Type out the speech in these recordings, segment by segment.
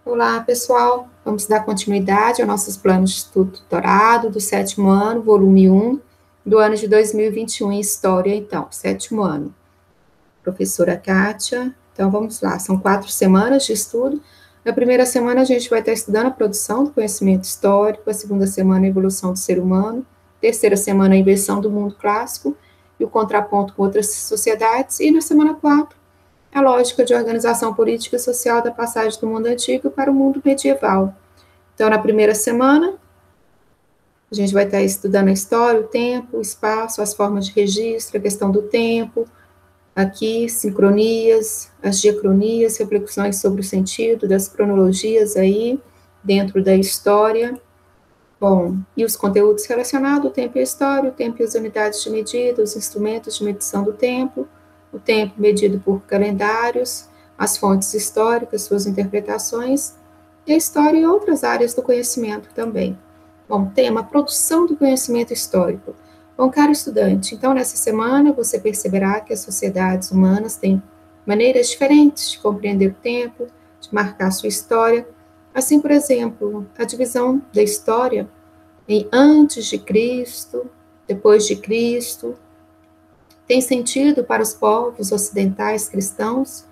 Olá, pessoal. Vamos dar continuidade aos nossos planos de estudo doutorado do 7º ano, volume 1, do ano de 2021 em História, então, 7º ano. Professora Kátia. Então, vamos lá. São 4 semanas de estudo. Na primeira semana, a gente vai estar estudando a produção do conhecimento histórico, a segunda semana, a evolução do ser humano, terceira semana, a inversão do mundo clássico e o contraponto com outras sociedades, e na semana 4, a lógica de organização política e social da passagem do mundo antigo para o mundo medieval. Então, na primeira semana, a gente vai estar estudando a história, o tempo, o espaço, as formas de registro, a questão do tempo, aqui, sincronias, as diacronias, reflexões sobre o sentido das cronologias aí, dentro da história. Bom, e os conteúdos relacionados, o tempo e a história, o tempo e as unidades de medida, os instrumentos de medição do tempo, o tempo medido por calendários, as fontes históricas, suas interpretações, e a história e outras áreas do conhecimento também. Bom, tema, produção do conhecimento histórico. Bom, caro estudante, então nessa semana você perceberá que as sociedades humanas têm maneiras diferentes de compreender o tempo, de marcar sua história. Assim, por exemplo, a divisão da história em antes de Cristo, depois de Cristo, tem sentido para os povos ocidentais cristãos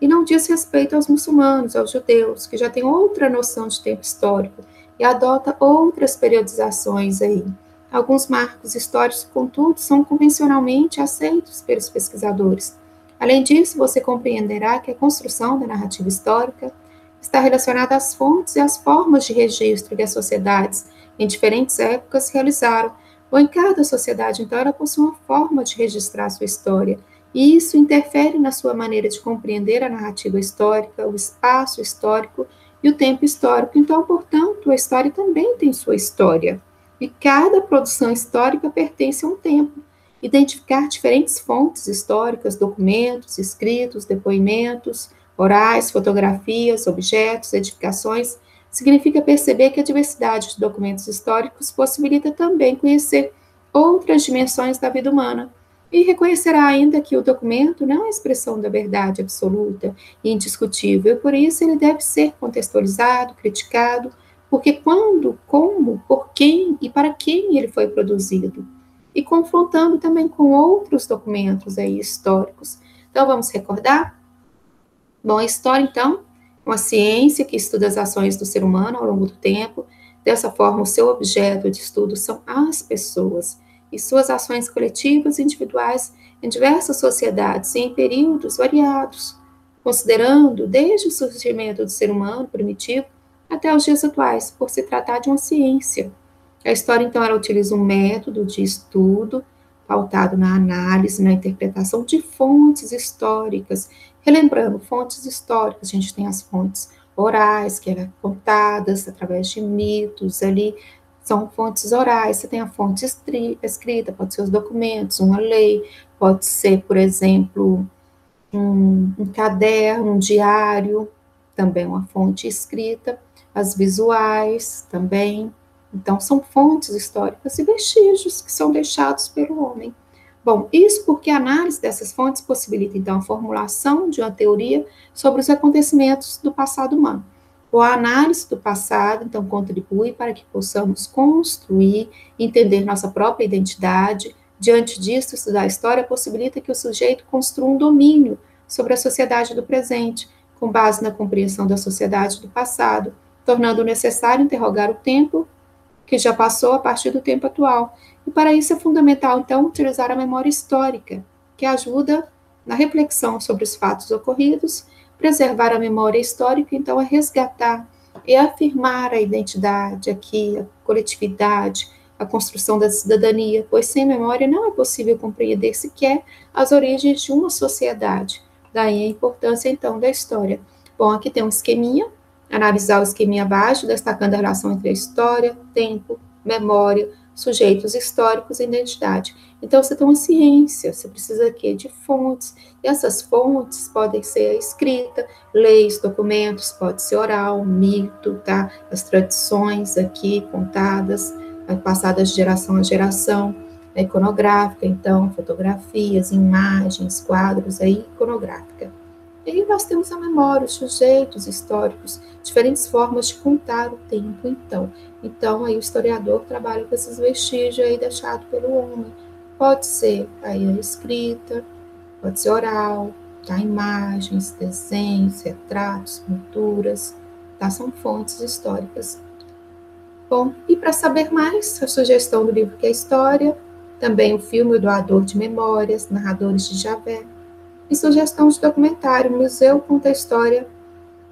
e não diz respeito aos muçulmanos, aos judeus, que já têm outra noção de tempo histórico e adota outras periodizações aí. Alguns marcos históricos, contudo, são convencionalmente aceitos pelos pesquisadores. Além disso, você compreenderá que a construção da narrativa histórica está relacionada às fontes e às formas de registro que as sociedades em diferentes épocas realizaram, ou em cada sociedade, então, ela possui uma forma de registrar sua história, e isso interfere na sua maneira de compreender a narrativa histórica, o espaço histórico e o tempo histórico. Então, portanto, a história também tem sua história, e cada produção histórica pertence a um tempo. Identificar diferentes fontes históricas, documentos, escritos, depoimentos, orais, fotografias, objetos, edificações, significa perceber que a diversidade de documentos históricos possibilita também conhecer outras dimensões da vida humana. E reconhecerá ainda que o documento não é a expressão da verdade absoluta e indiscutível, e por isso ele deve ser contextualizado, criticado, porque quando, como, por quem e para quem ele foi produzido, e confrontando também com outros documentos aí históricos. Então, vamos recordar? Bom, a história, então, é uma ciência que estuda as ações do ser humano ao longo do tempo. Dessa forma, o seu objeto de estudo são as pessoas e suas ações coletivas e individuais em diversas sociedades e em períodos variados, considerando desde o surgimento do ser humano primitivo até os dias atuais, por se tratar de uma ciência. A história, então, ela utiliza um método de estudo pautado na análise, na interpretação de fontes históricas. Relembrando, fontes históricas, a gente tem as fontes orais, que eram contadas através de mitos ali, são fontes orais. Você tem a fonte escrita, pode ser os documentos, uma lei, pode ser, por exemplo, um caderno, um diário, também uma fonte escrita, as visuais também. Então, são fontes históricas e vestígios que são deixados pelo homem. Bom, isso porque a análise dessas fontes possibilita, então, a formulação de uma teoria sobre os acontecimentos do passado humano. Ou a análise do passado, então, contribui para que possamos construir, entender nossa própria identidade. Diante disso, estudar a história possibilita que o sujeito construa um domínio sobre a sociedade do presente, com base na compreensão da sociedade do passado, tornando necessário interrogar o tempo que já passou a partir do tempo atual. E para isso é fundamental, então, utilizar a memória histórica, que ajuda na reflexão sobre os fatos ocorridos, preservar a memória histórica, então, é resgatar e afirmar a identidade aqui, a coletividade, a construção da cidadania, pois sem memória não é possível compreender sequer as origens de uma sociedade. Daí a importância, então, da história. Bom, aqui tem um esqueminha, analisar o esqueminha abaixo, destacando a relação entre a história, tempo, memória, sujeitos históricos e identidade. Então, você tem uma ciência, você precisa aqui de fontes, e essas fontes podem ser a escrita, leis, documentos, pode ser oral, mito, tá? As tradições aqui contadas, passadas de geração a geração, a iconográfica, então, fotografias, imagens, quadros, aí, iconográfica. E aí nós temos a memória, os sujeitos históricos, diferentes formas de contar o tempo, então. Então, aí o historiador trabalha com esses vestígios aí deixados pelo homem. Pode ser aí a escrita, pode ser oral, tá? Imagens, desenhos, retratos, pinturas, tá? São fontes históricas. Bom, e para saber mais, a sugestão do livro que é História, também o filme O Doador de Memórias, Narradores de Javé, e sugestão de documentário, Museu Conta a História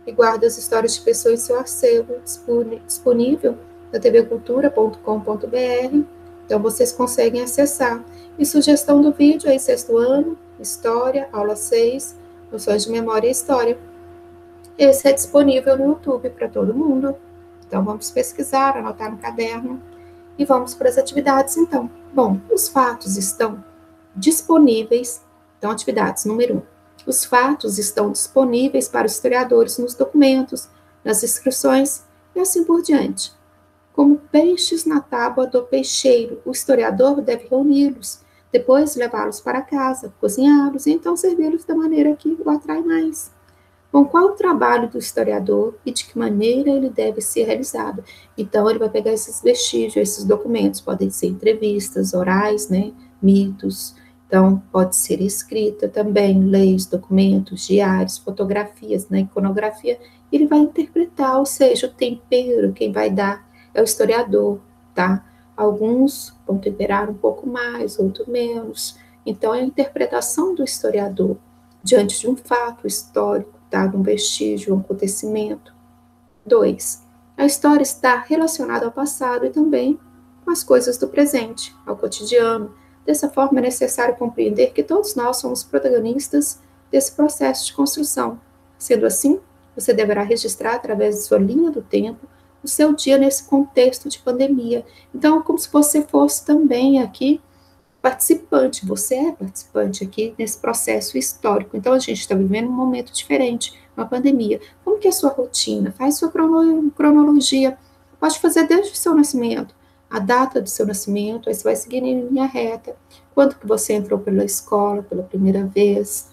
e guarda as histórias de pessoas em seu acervo, disponível na tvcultura.com.br, então vocês conseguem acessar. E sugestão do vídeo aí, sexto ano, História, aula 6, Noções de Memória e História. Esse é disponível no YouTube para todo mundo. Então vamos pesquisar, anotar no caderno e vamos para as atividades então. Bom, os fatos estão disponíveis. Então, atividades número 1. Os fatos estão disponíveis para os historiadores nos documentos, nas inscrições e assim por diante. Como peixes na tábua do peixeiro, o historiador deve reuni-los, depois levá-los para casa, cozinhá-los e então servi-los da maneira que o atrai mais. Bom, qual o trabalho do historiador e de que maneira ele deve ser realizado? Então, ele vai pegar esses vestígios, esses documentos, podem ser entrevistas orais, né, mitos, então pode ser escrita também, leis, documentos, diários, fotografias, né, iconografia, ele vai interpretar, ou seja, o tempero, quem vai dar é o historiador, tá? Alguns vão temperar um pouco mais, outros menos, então é a interpretação do historiador diante de um fato histórico, dado um vestígio, um acontecimento. 2. A história está relacionada ao passado e também com as coisas do presente, ao cotidiano. Dessa forma, é necessário compreender que todos nós somos protagonistas desse processo de construção. Sendo assim, você deverá registrar, através de sua linha do tempo, o seu dia nesse contexto de pandemia. Então, como se você fosse também aqui participante, você é participante aqui nesse processo histórico. Então, a gente está vivendo um momento diferente, uma pandemia. Como que é a sua rotina? Faz sua cronologia. Pode fazer desde o seu nascimento, a data do seu nascimento, aí você vai seguir em linha reta. Quando que você entrou pela escola pela primeira vez,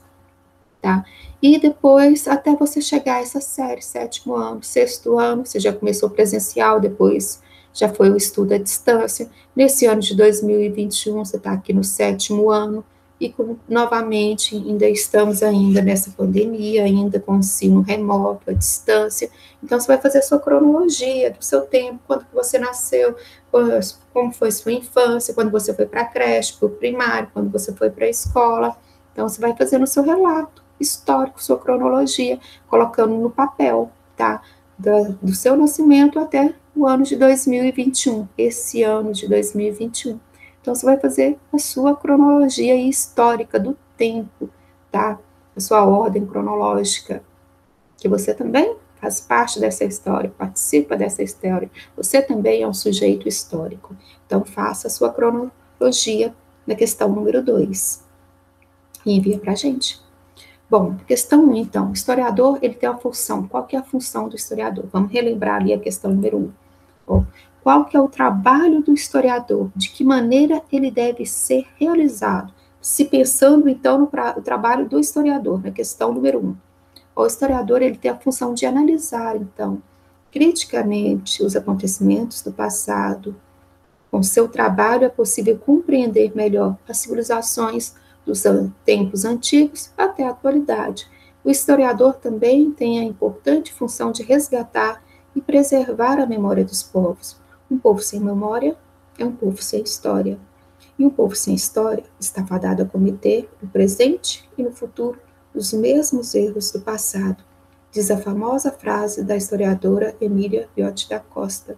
tá? E depois, até você chegar a essa série, sétimo ano, sexto ano, você já começou presencial, depois já foi o estudo à distância. Nesse ano de 2021, você está aqui no sétimo ano, e novamente, ainda estamos ainda nessa pandemia, ainda com o ensino remoto, à distância. Então, você vai fazer a sua cronologia do seu tempo, quando que você nasceu, como foi sua infância, quando você foi para a creche, para o primário, quando você foi para a escola. Então, você vai fazendo o seu relato histórico, sua cronologia, colocando no papel, tá? Do seu nascimento até o ano de 2021, esse ano de 2021. Então, você vai fazer a sua cronologia histórica do tempo, tá? A sua ordem cronológica, que você também faz parte dessa história, participa dessa história. Você também é um sujeito histórico. Então, faça a sua cronologia na questão número 2 e envia para a gente. Bom, questão 1, então, o historiador, ele tem uma função. Qual que é a função do historiador? Vamos relembrar ali a questão número 1. Bom, qual que é o trabalho do historiador? De que maneira ele deve ser realizado? Se pensando, então, no trabalho do historiador, na questão número 1. O historiador, ele tem a função de analisar, então, criticamente os acontecimentos do passado. Com seu trabalho é possível compreender melhor as civilizações dos tempos antigos até a atualidade. O historiador também tem a importante função de resgatar e preservar a memória dos povos. Um povo sem memória é um povo sem história. E um povo sem história está fadado a cometer, no presente e no futuro, os mesmos erros do passado, diz a famosa frase da historiadora Emília Viotti da Costa.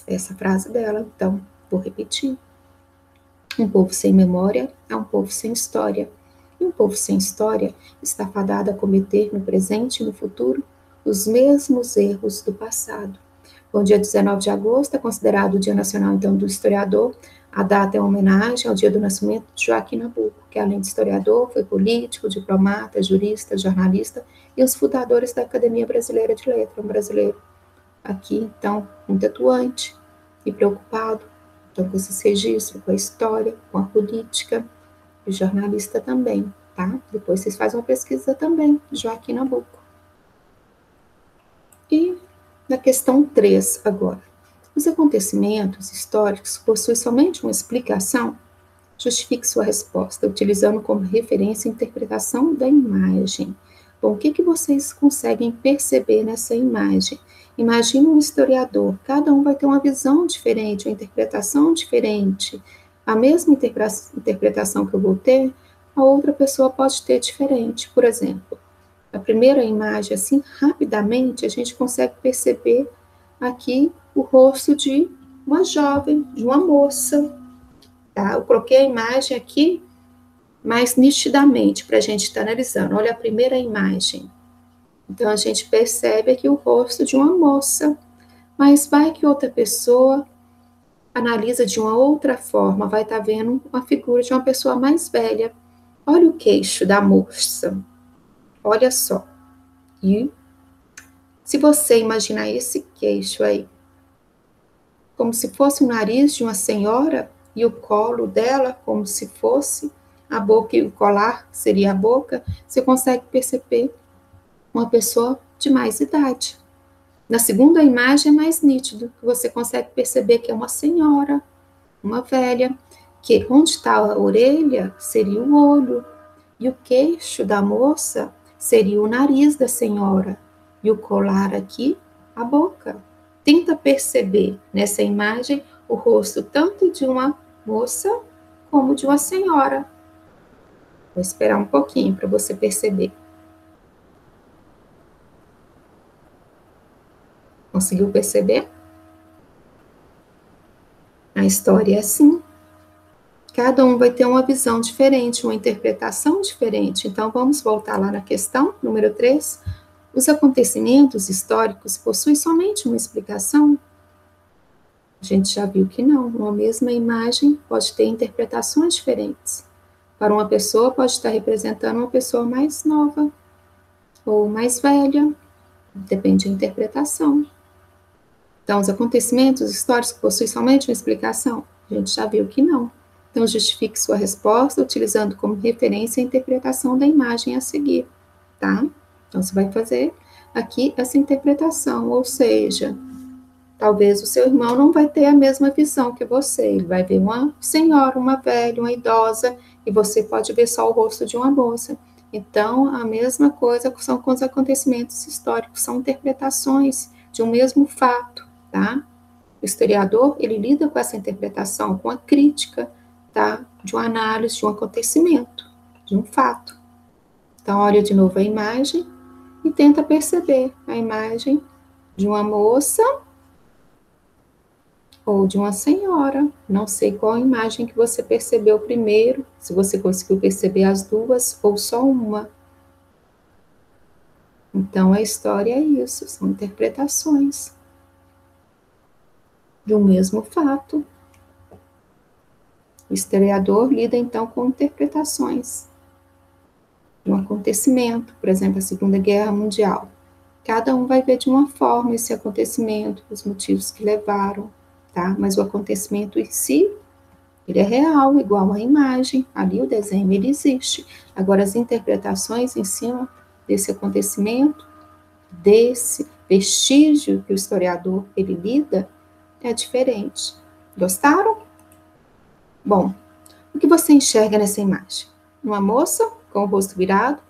Essa frase dela, então, vou repetir. Um povo sem memória é um povo sem história. E um povo sem história está fadado a cometer no presente e no futuro os mesmos erros do passado. O dia 19 de agosto é considerado o Dia Nacional, então, do Historiador. A data é uma homenagem ao dia do nascimento de Joaquim Nabuco, que além de historiador, foi político, diplomata, jurista, jornalista e os fundadores da Academia Brasileira de Letras, um brasileiro aqui, então, muito atuante e preocupado, então, com esses registros, com a história, com a política, e jornalista também. tá? Depois vocês fazem uma pesquisa também, Joaquim Nabuco. E na questão 3 agora. Os acontecimentos históricos possuem somente uma explicação? Justifique sua resposta, utilizando como referência a interpretação da imagem. Bom, o que vocês conseguem perceber nessa imagem? Imagina um historiador, cada um vai ter uma visão diferente, uma interpretação diferente. A mesma interpretação que eu vou ter, a outra pessoa pode ter diferente. Por exemplo, a primeira imagem, assim, rapidamente, a gente consegue perceber aqui o rosto de uma jovem, de uma moça, tá? Eu coloquei a imagem aqui mais nitidamente para a gente estar analisando. Olha a primeira imagem. Então, a gente percebe aqui o rosto de uma moça, mas vai que outra pessoa analisa de uma outra forma, vai estar vendo uma figura de uma pessoa mais velha. Olha o queixo da moça. Olha só. E se você imaginar esse queixo aí, como se fosse o nariz de uma senhora e o colo dela como se fosse a boca, e o colar seria a boca, você consegue perceber uma pessoa de mais idade. Na segunda imagem é mais nítido, que você consegue perceber que é uma senhora, uma velha, que onde está a orelha seria o olho, e o queixo da moça seria o nariz da senhora, e o colar aqui, a boca. Tenta perceber nessa imagem o rosto tanto de uma moça como de uma senhora. Vou esperar um pouquinho para você perceber. Conseguiu perceber? A história é assim. Cada um vai ter uma visão diferente, uma interpretação diferente. Então, vamos voltar lá na questão número 3. Os acontecimentos históricos possuem somente uma explicação? A gente já viu que não. Uma mesma imagem pode ter interpretações diferentes. Para uma pessoa, pode estar representando uma pessoa mais nova ou mais velha. Depende da interpretação. Então, os acontecimentos históricos possuem somente uma explicação? A gente já viu que não. Então, justifique sua resposta utilizando como referência a interpretação da imagem a seguir, tá? Então, você vai fazer aqui essa interpretação, ou seja, talvez o seu irmão não vai ter a mesma visão que você, ele vai ver uma senhora, uma velha, uma idosa, e você pode ver só o rosto de uma moça. Então, a mesma coisa são com os acontecimentos históricos, são interpretações de um mesmo fato, tá? O historiador, ele lida com essa interpretação, com a crítica, tá? De uma análise de um acontecimento, de um fato. Então, olha de novo a imagem e tenta perceber a imagem de uma moça ou de uma senhora. Não sei qual imagem que você percebeu primeiro, se você conseguiu perceber as duas ou só uma. Então, a história é isso, são interpretações de um mesmo fato. O historiador lida, então, com interpretações de um acontecimento, por exemplo, a Segunda Guerra Mundial. Cada um vai ver de uma forma esse acontecimento, os motivos que levaram, tá? Mas o acontecimento em si, ele é real, igual a imagem, ali o desenho, ele existe. Agora, as interpretações em cima desse acontecimento, desse vestígio que o historiador, ele lida, é diferente. Gostaram? Bom, o que você enxerga nessa imagem? Uma moça com o rosto virado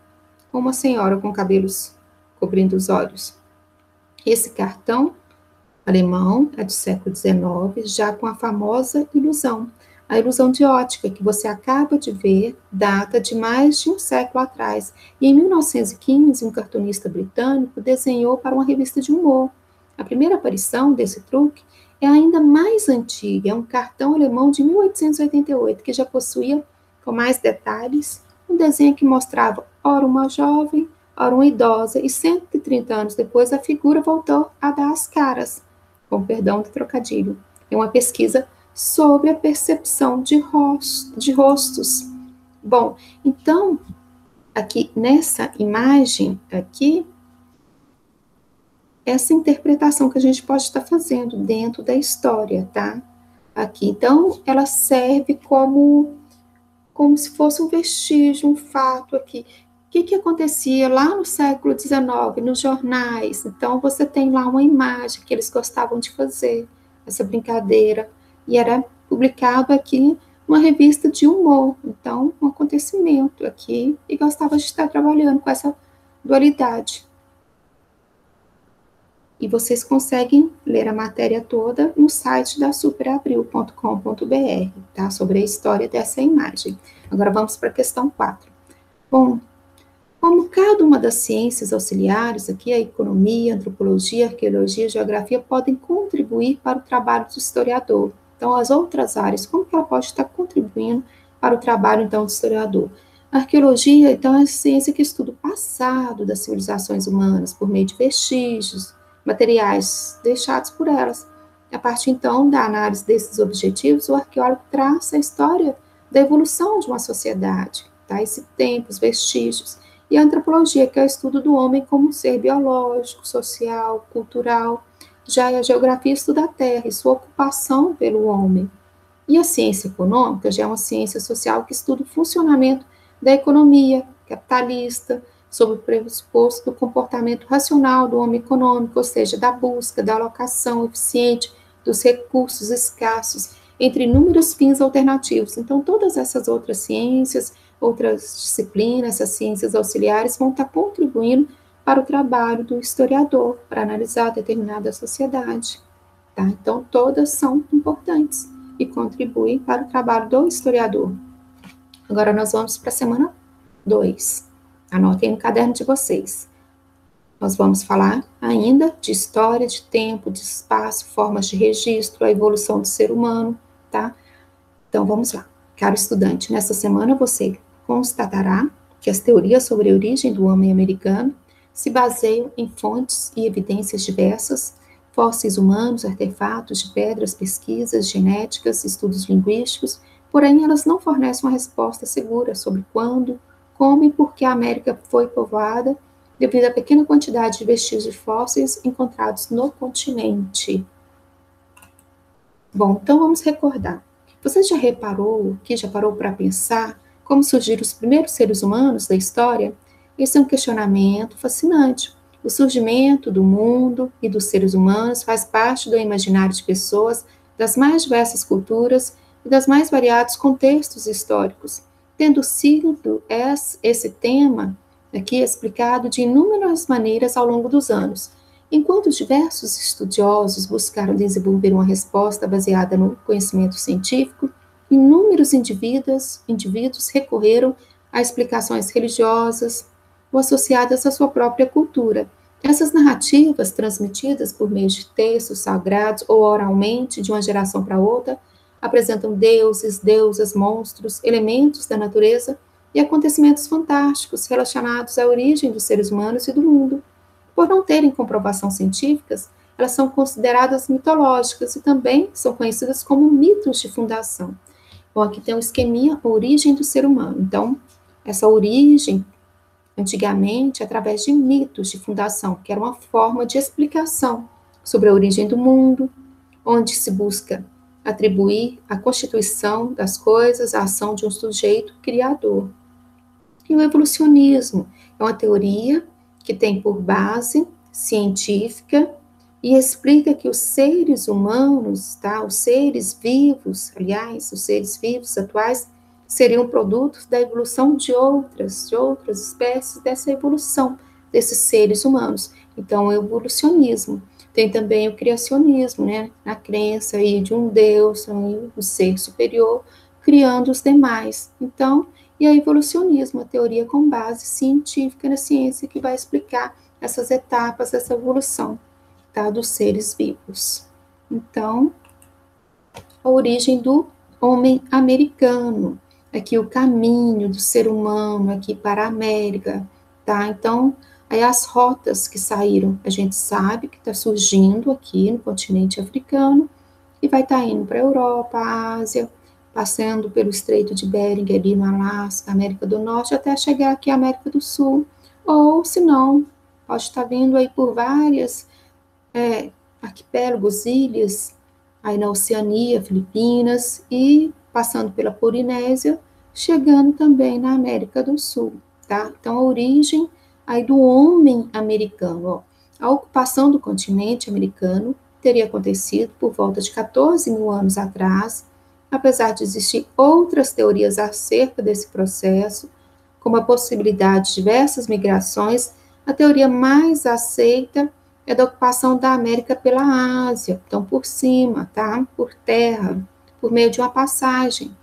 ou uma senhora com cabelos cobrindo os olhos? Esse cartão alemão é do século XIX, já com a famosa ilusão. A ilusão de ótica, que você acaba de ver, data de mais de um século atrás. E em 1915, um cartunista britânico desenhou para uma revista de humor. A primeira aparição desse truque é ainda mais antiga, é um cartão alemão de 1888, que já possuía, com mais detalhes, um desenho que mostrava ora uma jovem, ora uma idosa, e 130 anos depois a figura voltou a dar as caras, com perdão do trocadilho. É uma pesquisa sobre a percepção de rostos. Bom, então, aqui nessa imagem, aqui, essa interpretação que a gente pode estar fazendo dentro da história, tá? Aqui, então, ela serve como como se fosse um vestígio, um fato aqui. O que acontecia lá no século XIX, nos jornais? Então, você tem lá uma imagem que eles gostavam de fazer, essa brincadeira, e era publicado aqui uma revista de humor. Então, um acontecimento aqui, e gostava de estar trabalhando com essa dualidade. E vocês conseguem ler a matéria toda no site da superabril.com.br, tá? Sobre a história dessa imagem. Agora vamos para a questão 4. Bom, como cada uma das ciências auxiliares, aqui a economia, a antropologia, a arqueologia, a geografia, podem contribuir para o trabalho do historiador. Então, as outras áreas, como que ela pode estar contribuindo para o trabalho, então, do historiador? A arqueologia, então, é a ciência que estuda o passado das civilizações humanas por meio de vestígios, materiais deixados por elas. A partir, então, da análise desses objetivos, o arqueólogo traça a história da evolução de uma sociedade, tá? Esse tempo, os vestígios. E a antropologia, que é o estudo do homem como um ser biológico, social, cultural. Já a geografia estuda a terra e sua ocupação pelo homem. E a ciência econômica já é uma ciência social que estuda o funcionamento da economia capitalista, sob o pressuposto do comportamento racional do homem econômico, ou seja, da busca, da alocação eficiente dos recursos escassos entre inúmeros fins alternativos. Então, todas essas outras ciências, outras disciplinas, essas ciências auxiliares vão estar contribuindo para o trabalho do historiador, para analisar determinada sociedade. Tá? Então, todas são importantes e contribuem para o trabalho do historiador. Agora, nós vamos para a semana 2. Anotem no caderno de vocês. Nós vamos falar ainda de história, de tempo, de espaço, formas de registro, a evolução do ser humano, tá? Então, vamos lá. Caro estudante, nessa semana você constatará que as teorias sobre a origem do homem americano se baseiam em fontes e evidências diversas, fósseis humanos, artefatos de pedras, pesquisas genéticas, estudos linguísticos, porém elas não fornecem uma resposta segura sobre quando, como e por que a América foi povoada devido à pequena quantidade de vestígios fósseis encontrados no continente. Bom, então vamos recordar. Você já parou para pensar como surgiram os primeiros seres humanos da história? Esse é um questionamento fascinante. O surgimento do mundo e dos seres humanos faz parte do imaginário de pessoas das mais diversas culturas e dos mais variados contextos históricos, tendo sido esse tema aqui explicado de inúmeras maneiras ao longo dos anos. Enquanto diversos estudiosos buscaram desenvolver uma resposta baseada no conhecimento científico, inúmeros indivíduos recorreram a explicações religiosas ou associadas à sua própria cultura. Essas narrativas, transmitidas por meio de textos sagrados ou oralmente de uma geração para outra, apresentam deuses, deusas, monstros, elementos da natureza e acontecimentos fantásticos relacionados à origem dos seres humanos e do mundo. Por não terem comprovação científicas, elas são consideradas mitológicas e também são conhecidas como mitos de fundação. Bom, aqui tem um esqueminha, a origem do ser humano. Então, essa origem, antigamente, através de mitos de fundação, que era uma forma de explicação sobre a origem do mundo, onde se busca atribuir a constituição das coisas à ação de um sujeito criador. E o evolucionismo é uma teoria que tem por base científica e explica que os seres humanos, tá, os seres vivos, aliás, os seres vivos atuais, seriam produtos da evolução de outras espécies dessa evolução desses seres humanos. Então, o evolucionismo. Tem também o criacionismo, né, na crença aí de um Deus, um ser superior, criando os demais. Então, e a evolucionismo, a teoria com base científica na ciência que vai explicar essas etapas dessa evolução, tá, dos seres vivos. Então, a origem do homem americano, aqui o caminho do ser humano aqui para a América, tá? Então, aí as rotas que saíram, a gente sabe que está surgindo aqui no continente africano e vai estar indo para a Europa, a Ásia, passando pelo Estreito de Bering, ali no Alasca, América do Norte, até chegar aqui à América do Sul. Ou, se não, pode estar vindo aí por várias arquipélagos, ilhas, aí na Oceania, Filipinas, e passando pela Polinésia, chegando também na América do Sul, tá? Então, a origem aí do homem americano, ó. A ocupação do continente americano teria acontecido por volta de 14 mil anos atrás, apesar de existir outras teorias acerca desse processo, como a possibilidade de diversas migrações, a teoria mais aceita é da ocupação da América pela Ásia, então por cima, tá? Por terra, por meio de uma passagem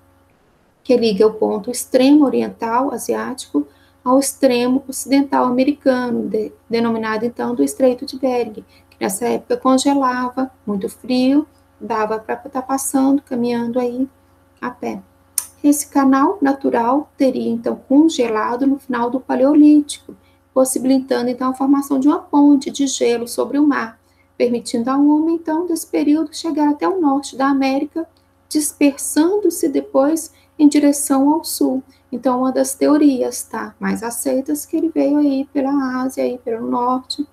que liga o ponto extremo oriental asiático ao extremo ocidental americano, denominado então do Estreito de Bering, que nessa época congelava, muito frio, dava para estar passando, caminhando aí a pé. Esse canal natural teria então congelado no final do Paleolítico, possibilitando então a formação de uma ponte de gelo sobre o mar, permitindo ao homem então desse período chegar até o norte da América, dispersando-se depois em direção ao sul. Então, uma das teorias, tá, mais aceitas, que ele veio aí pela Ásia, aí pelo norte,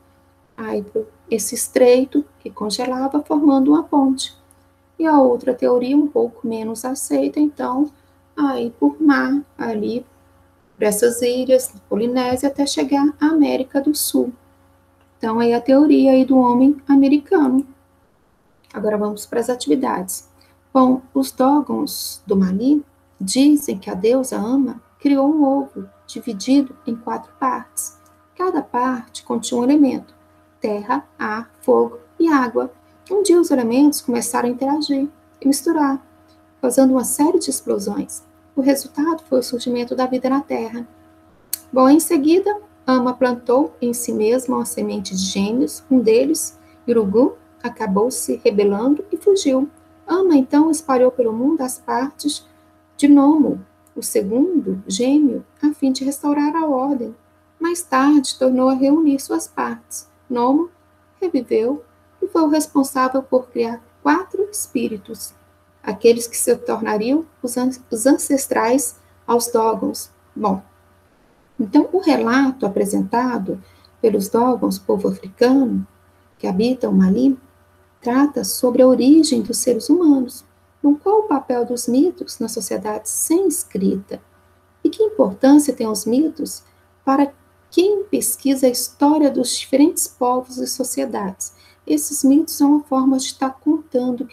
aí por esse estreito que congelava, formando uma ponte. E a outra teoria, um pouco menos aceita, então, aí por mar, ali por essas ilhas, Polinésia, até chegar à América do Sul. Então, aí a teoria aí do homem americano. Agora vamos para as atividades. Bom, os Dogons do Mali dizem que a deusa Ama criou um ovo dividido em 4 partes. Cada parte continha um elemento: terra, ar, fogo e água. Um dia os elementos começaram a interagir e misturar, causando uma série de explosões. O resultado foi o surgimento da vida na Terra. Bom, em seguida, Ama plantou em si mesma uma semente de gêmeos. Um deles, Irugu, acabou se rebelando e fugiu. Ama então espalhou pelo mundo as partes de Nomo, o segundo gêmeo, a fim de restaurar a ordem. Mais tarde, tornou a reunir suas partes. Nomo reviveu e foi o responsável por criar 4 espíritos, aqueles que se tornariam os ancestrais aos Dogons. Bom, então o relato apresentado pelos Dogons, povo africano, que habita o Mali, trata sobre a origem dos seres humanos. Então, qual o papel dos mitos na sociedade sem escrita? E que importância têm os mitos para quem pesquisa a história dos diferentes povos e sociedades? Esses mitos são uma forma de estar contando,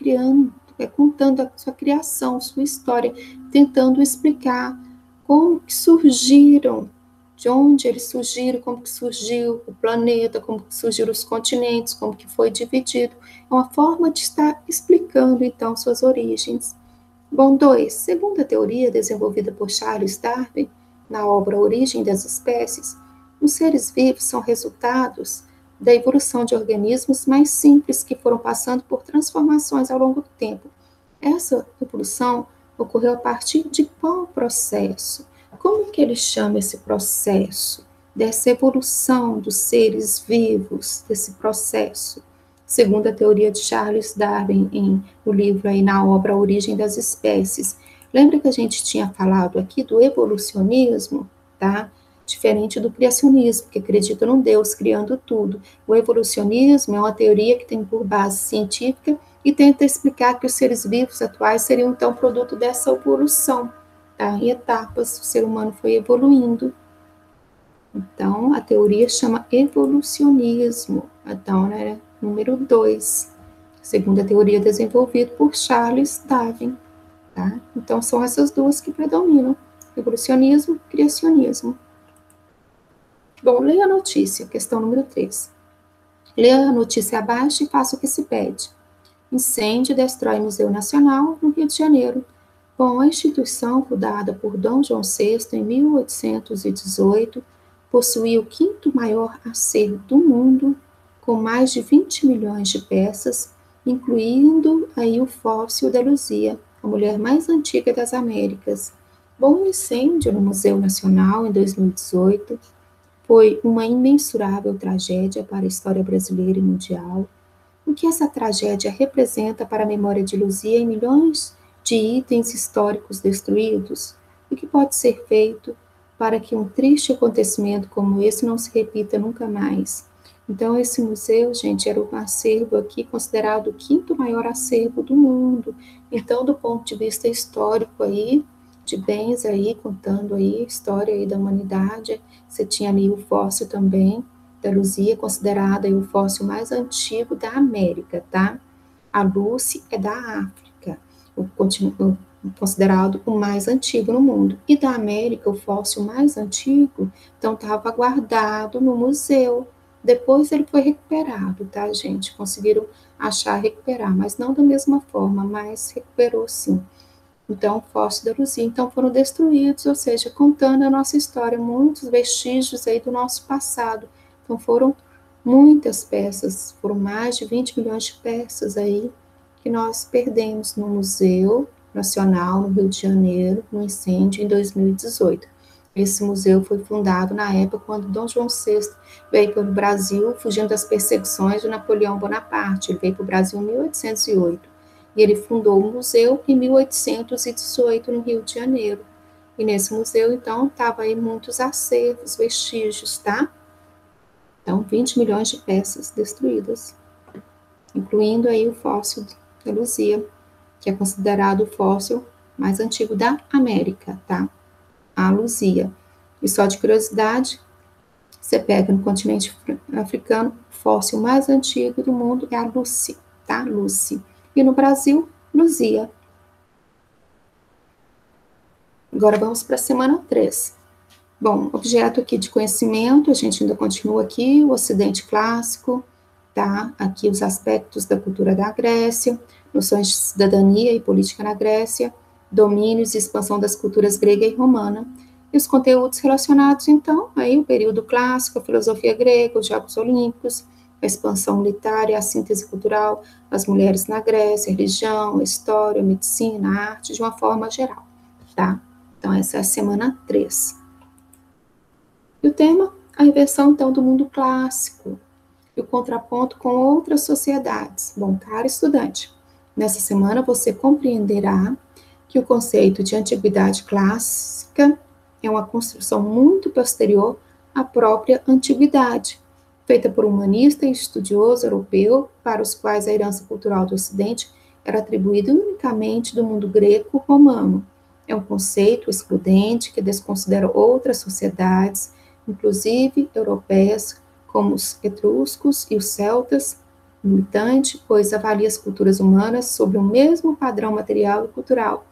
contando a sua criação, sua história, tentando explicar como que surgiram, de onde eles surgiram, como que surgiu o planeta, como que surgiram os continentes, como que foi dividido. É uma forma de estar explicando, então, suas origens. Bom, 2. Segundo a teoria desenvolvida por Charles Darwin, na obra Origem das Espécies, os seres vivos são resultados da evolução de organismos mais simples que foram passando por transformações ao longo do tempo. Essa evolução ocorreu a partir de qual processo? Como que ele chama esse processo? Dessa evolução dos seres vivos, desse processo? Segundo a teoria de Charles Darwin, no livro aí, na obra Origem das Espécies. Lembra que a gente tinha falado aqui do evolucionismo, tá? Diferente do criacionismo, que acredita num Deus criando tudo. O evolucionismo é uma teoria que tem por base científica e tenta explicar que os seres vivos atuais seriam, então, produto dessa evolução, tá? Em etapas, o ser humano foi evoluindo. Então, a teoria chama evolucionismo. Então, né, número 2, segundo a teoria desenvolvida por Charles Darwin. Tá? Então, são essas duas que predominam, evolucionismo e criacionismo. Bom, leia a notícia, questão número 3. Leia a notícia abaixo e faça o que se pede. Incêndio destrói Museu Nacional no Rio de Janeiro. Bom, a instituição, fundada por Dom João VI em 1818, possuía o 5º maior acervo do mundo, com mais de 20 milhões de peças, incluindo aí o fóssil da Luzia, a mulher mais antiga das Américas. Bom, o incêndio no Museu Nacional em 2018 foi uma imensurável tragédia para a história brasileira e mundial. O que essa tragédia representa para a memória de Luzia em milhões de itens históricos destruídos? O que pode ser feito para que um triste acontecimento como esse não se repita nunca mais? Então, esse museu, gente, era um acervo aqui considerado o 5º maior acervo do mundo. Então, do ponto de vista histórico aí, de bens aí, contando aí a história aí da humanidade. Você tinha ali o fóssil também, da Luzia, considerada aí o fóssil mais antigo da América, tá? A Lucy é da África, considerado o mais antigo no mundo. E da América, o fóssil mais antigo, então estava guardado no museu. Depois ele foi recuperado, tá, gente? Conseguiram achar, recuperar, mas não da mesma forma, mas recuperou sim. Então, o fóssil da Luzia, então foram destruídos, ou seja, contando a nossa história, muitos vestígios aí do nosso passado. Então, foram muitas peças, foram mais de 20 milhões de peças aí que nós perdemos no Museu Nacional, no Rio de Janeiro, no incêndio em 2018. Esse museu foi fundado na época quando Dom João VI veio para o Brasil, fugindo das perseguições de Napoleão Bonaparte. Ele veio para o Brasil em 1808. E ele fundou o museu em 1818, no Rio de Janeiro. E nesse museu, então, estava aí muitos acervos, vestígios, tá? Então, 20 milhões de peças destruídas, incluindo aí o fóssil da Luzia, que é considerado o fóssil mais antigo da América, tá? A Luzia. E só de curiosidade, você pega no continente africano, o fóssil mais antigo do mundo é a Lucy, tá? Lucy. E no Brasil, Luzia. Agora vamos para a semana 3. Bom, objeto aqui de conhecimento, a gente ainda continua aqui, o Ocidente clássico, tá? Aqui os aspectos da cultura da Grécia, noções de cidadania e política na Grécia, domínios e expansão das culturas grega e romana, e os conteúdos relacionados, então, aí o período clássico, a filosofia grega, os Jogos Olímpicos, a expansão militar e a síntese cultural, as mulheres na Grécia, a religião, a história, a medicina, a arte, de uma forma geral, tá? Então, essa é a semana 3. E o tema, a inversão, então, do mundo clássico e o contraponto com outras sociedades. Bom, caro estudante, nessa semana você compreenderá que o conceito de antiguidade clássica é uma construção muito posterior à própria antiguidade, feita por um humanista e estudioso europeu, para os quais a herança cultural do Ocidente era atribuída unicamente do mundo greco-romano. É um conceito excludente que desconsidera outras sociedades, inclusive europeias, como os etruscos e os celtas, militante, pois avalia as culturas humanas sobre o mesmo padrão material e cultural.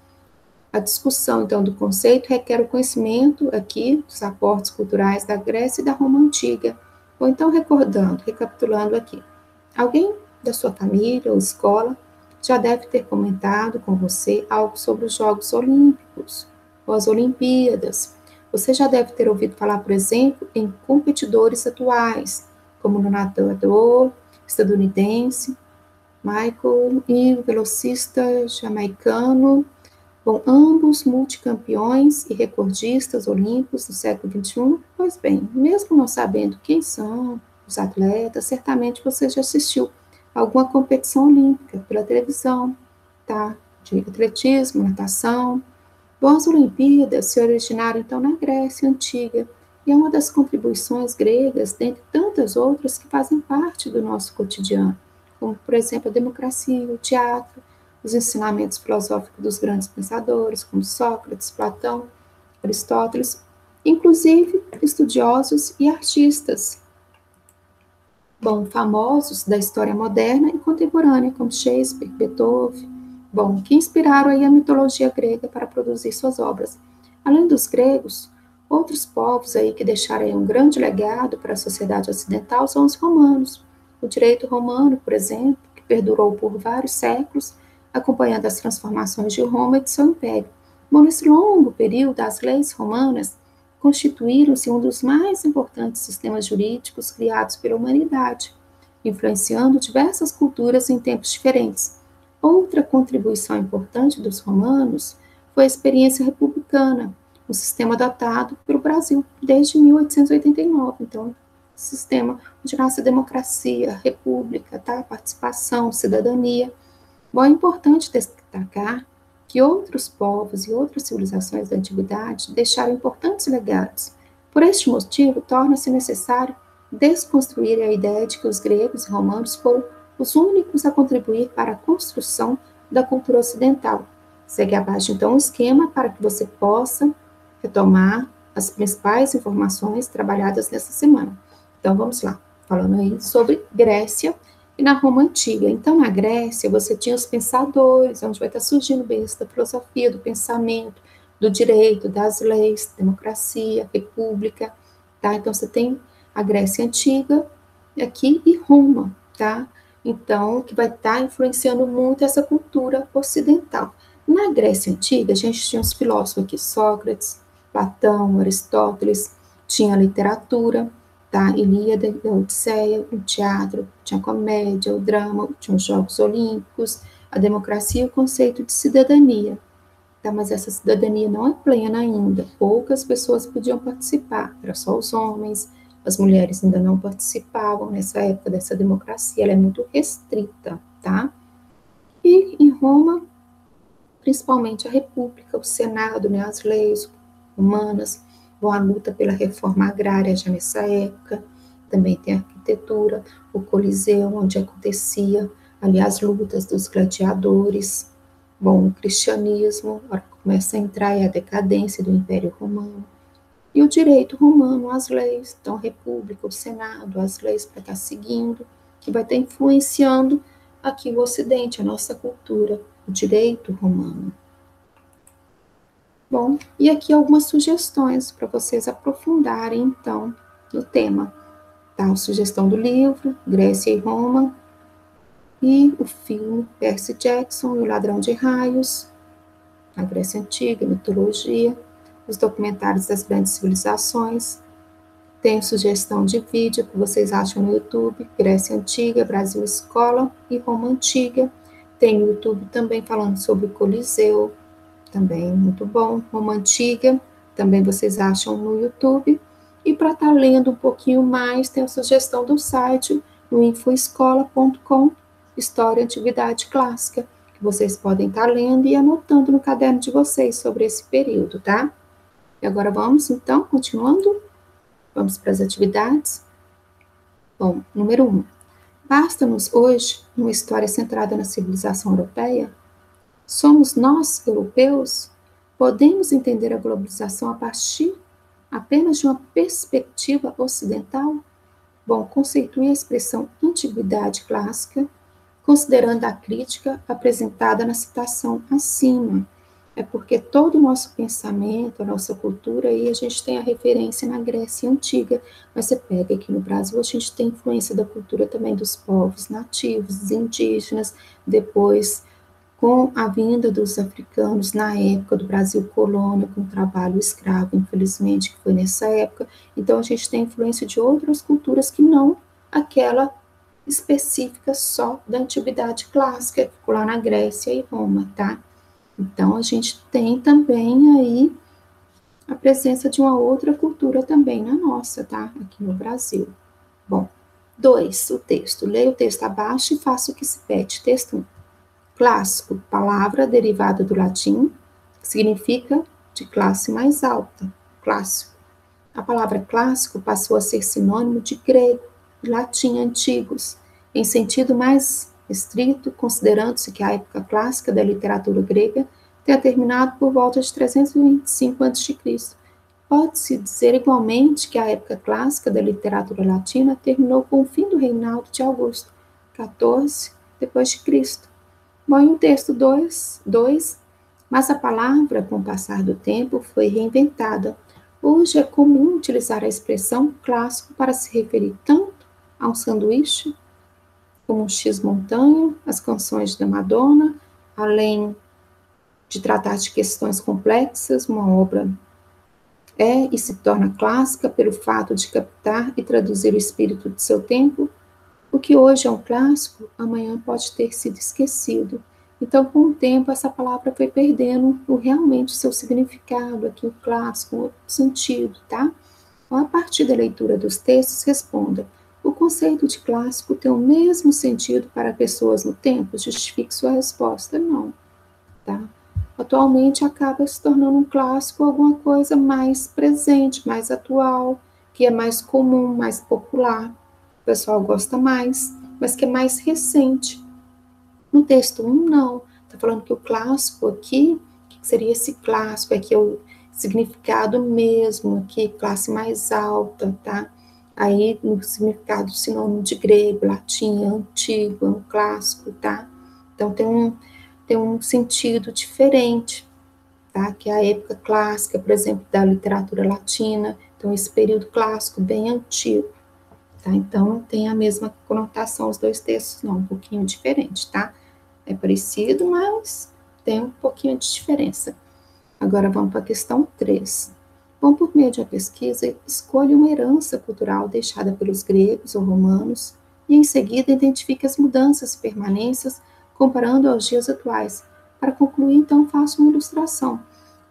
A discussão, então, do conceito requer o conhecimento aqui dos aportes culturais da Grécia e da Roma Antiga. Ou então, recapitulando aqui, alguém da sua família ou escola já deve ter comentado com você algo sobre os Jogos Olímpicos ou as Olimpíadas. Você já deve ter ouvido falar, por exemplo, em competidores atuais, como no nadador estadunidense, Michael, e o velocista jamaicano, bom, ambos multicampeões e recordistas olímpicos do século XXI. Pois bem, mesmo não sabendo quem são os atletas, certamente você já assistiu a alguma competição olímpica pela televisão, tá? De atletismo, natação. Bom, as Olimpíadas se originaram, então, na Grécia Antiga, e é uma das contribuições gregas, dentre tantas outras que fazem parte do nosso cotidiano, como, por exemplo, a democracia, o teatro, os ensinamentos filosóficos dos grandes pensadores, como Sócrates, Platão, Aristóteles, inclusive estudiosos e artistas, bom, famosos da história moderna e contemporânea, como Shakespeare, Beethoven, bom, que inspiraram aí a mitologia grega para produzir suas obras. Além dos gregos, outros povos aí que deixaram aí um grande legado para a sociedade ocidental são os romanos. O direito romano, por exemplo, que perdurou por vários séculos, acompanhando as transformações de Roma e de seu império. Bom, nesse longo período, as leis romanas constituíram-se um dos mais importantes sistemas jurídicos criados pela humanidade, influenciando diversas culturas em tempos diferentes. Outra contribuição importante dos romanos foi a experiência republicana, um sistema adotado pelo Brasil desde 1889. Então, sistema onde nasce a democracia, a república, tá? Participação, cidadania. Bom, é importante destacar que outros povos e outras civilizações da antiguidade deixaram importantes legados. Por este motivo, torna-se necessário desconstruir a ideia de que os gregos e romanos foram os únicos a contribuir para a construção da cultura ocidental. Segue abaixo, então, um esquema para que você possa retomar as principais informações trabalhadas nessa semana. Então, vamos lá, falando aí sobre Grécia e na Roma Antiga. Então, na Grécia, você tinha os pensadores, onde vai estar surgindo bem essa filosofia do pensamento, do direito, das leis, democracia, república, tá? Então, você tem a Grécia Antiga aqui e Roma, tá? Então, que vai estar influenciando muito essa cultura ocidental. Na Grécia Antiga, a gente tinha os filósofos aqui, Sócrates, Platão, Aristóteles, tinha a literatura, tá? Ilíada e Odisseia, o teatro, tinha a comédia, o drama, tinha os Jogos Olímpicos, a democracia e o conceito de cidadania. Tá? Mas essa cidadania não é plena ainda, poucas pessoas podiam participar, era só os homens, as mulheres ainda não participavam nessa época dessa democracia, ela é muito restrita, tá? E em Roma, principalmente a República, o Senado, né, as leis humanas, a luta pela reforma agrária já nessa época, também tem a arquitetura, o Coliseu, onde acontecia ali as lutas dos gladiadores, bom, o cristianismo, começa a entrar a decadência do Império Romano, e o direito romano, as leis, então a República, o Senado, as leis para estar seguindo, que vai estar influenciando aqui o Ocidente, a nossa cultura, o direito romano. Bom, e aqui algumas sugestões para vocês aprofundarem, então, no tema. Tá, a sugestão do livro, Grécia e Roma, e o filme Percy Jackson e o Ladrão de Raios, a Grécia Antiga, mitologia, os documentários das grandes civilizações. Tem sugestão de vídeo que vocês acham no YouTube, Grécia Antiga, Brasil Escola e Roma Antiga. Tem no YouTube também falando sobre o Coliseu, também muito bom. Roma Antiga, também vocês acham no YouTube. E para estar lendo um pouquinho mais, tem a sugestão do site, no infoescola.com, História e Antiguidade Clássica, que vocês podem estar lendo e anotando no caderno de vocês sobre esse período, tá? E agora vamos, então, continuando. Vamos para as atividades. Bom, número 1. Basta-nos hoje uma história centrada na civilização europeia? Somos nós, europeus? Podemos entender a globalização a partir apenas de uma perspectiva ocidental? Bom, conceitue a expressão antiguidade clássica, considerando a crítica apresentada na citação acima. É porque todo o nosso pensamento, a nossa cultura, aí a gente tem a referência na Grécia Antiga, mas você pega aqui no Brasil, a gente tem influência da cultura também dos povos nativos, dos indígenas, depois com a vinda dos africanos na época do Brasil colônia, com trabalho escravo, infelizmente, que foi nessa época. Então, a gente tem influência de outras culturas que não aquela específica só da antiguidade clássica, que ficou lá na Grécia e Roma, tá? Então, a gente tem também aí a presença de uma outra cultura também na nossa, tá? Aqui no Brasil. Bom, 2, o texto. Leia o texto abaixo e faça o que se pede. Texto 1. Clássico, palavra derivada do latim, que significa de classe mais alta. Clássico. A palavra clássico passou a ser sinônimo de grego e latim antigos, em sentido mais estrito, considerando-se que a época clássica da literatura grega tenha terminado por volta de 325 a.C. Pode-se dizer igualmente que a época clássica da literatura latina terminou com o fim do reinado de Augusto, 14 depois de Cristo. Bom, e o texto 2, mas a palavra, com o passar do tempo, foi reinventada. Hoje é comum utilizar a expressão clássico para se referir tanto a um sanduíche, como um X-montanha, as canções da Madonna, além de tratar de questões complexas, uma obra é e se torna clássica pelo fato de captar e traduzir o espírito de seu tempo. O que hoje é um clássico, amanhã pode ter sido esquecido. Então, com o tempo, essa palavra foi perdendo realmente o seu significado, aqui o clássico, outro sentido, tá? Então, a partir da leitura dos textos, responda: o conceito de clássico tem o mesmo sentido para pessoas no tempo? Justifique sua resposta: não, tá? Atualmente acaba se tornando um clássico alguma coisa mais presente, mais atual, que é mais comum, mais popular, o pessoal gosta mais, mas que é mais recente. No texto 1, não. Está falando que o clássico aqui, o que seria esse clássico? Aqui é o significado mesmo, aqui, classe mais alta, tá? Aí, no significado, sinônimo de grego, latim, antigo, é um clássico, tá? Então, tem um sentido diferente, tá? Que é a época clássica, por exemplo, da literatura latina. Então, esse período clássico bem antigo, tá? Então, não tem a mesma conotação os dois textos, não, um pouquinho diferente, tá? É parecido, mas tem um pouquinho de diferença. Agora vamos para a questão 3. Bom, por meio de uma pesquisa, escolha uma herança cultural deixada pelos gregos ou romanos e, em seguida, identifique as mudanças e permanências comparando aos dias atuais. Para concluir, então, faça uma ilustração.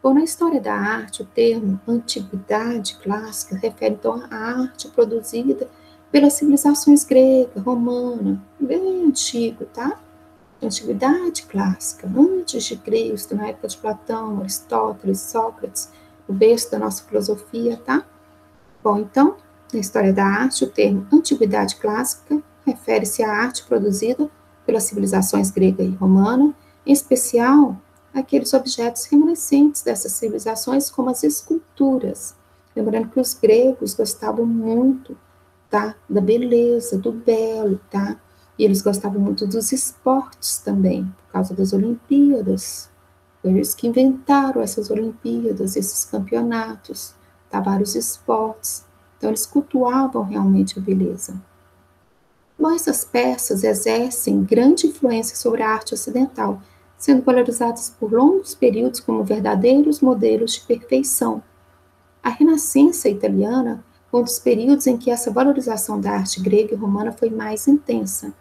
Bom, na história da arte, o termo antiguidade clássica refere, então, à arte produzida pelas civilizações grega, romana, bem antigo, tá? Antiguidade clássica, antes de Cristo, na época de Platão, Aristóteles, Sócrates, o berço da nossa filosofia, tá? Bom, então, na história da arte, o termo antiguidade clássica refere-se à arte produzida pelas civilizações grega e romana, em especial aqueles objetos remanescentes dessas civilizações, como as esculturas. Lembrando que os gregos gostavam muito, tá, da beleza, do belo, tá? E eles gostavam muito dos esportes também, por causa das Olimpíadas. Eles que inventaram essas Olimpíadas, esses campeonatos, tá? Vários esportes. Então, eles cultuavam realmente a beleza. Mas essas peças exercem grande influência sobre a arte ocidental, sendo valorizadas por longos períodos como verdadeiros modelos de perfeição. A Renascença italiana foi um dos períodos em que essa valorização da arte grega e romana foi mais intensa.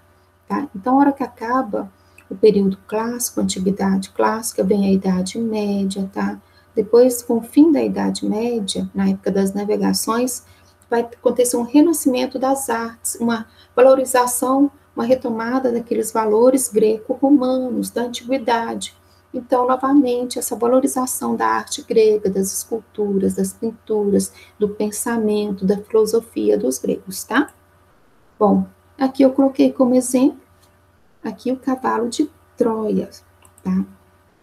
Tá? Então, a hora que acaba o período clássico, a antiguidade clássica, vem a Idade Média, tá? Depois, com o fim da Idade Média, na época das navegações, vai acontecer um renascimento das artes, uma valorização, uma retomada daqueles valores greco-romanos, da antiguidade. Então, novamente, essa valorização da arte grega, das esculturas, das pinturas, do pensamento, da filosofia dos gregos, tá? Bom, aqui eu coloquei como exemplo, aqui o cavalo de Troia, tá?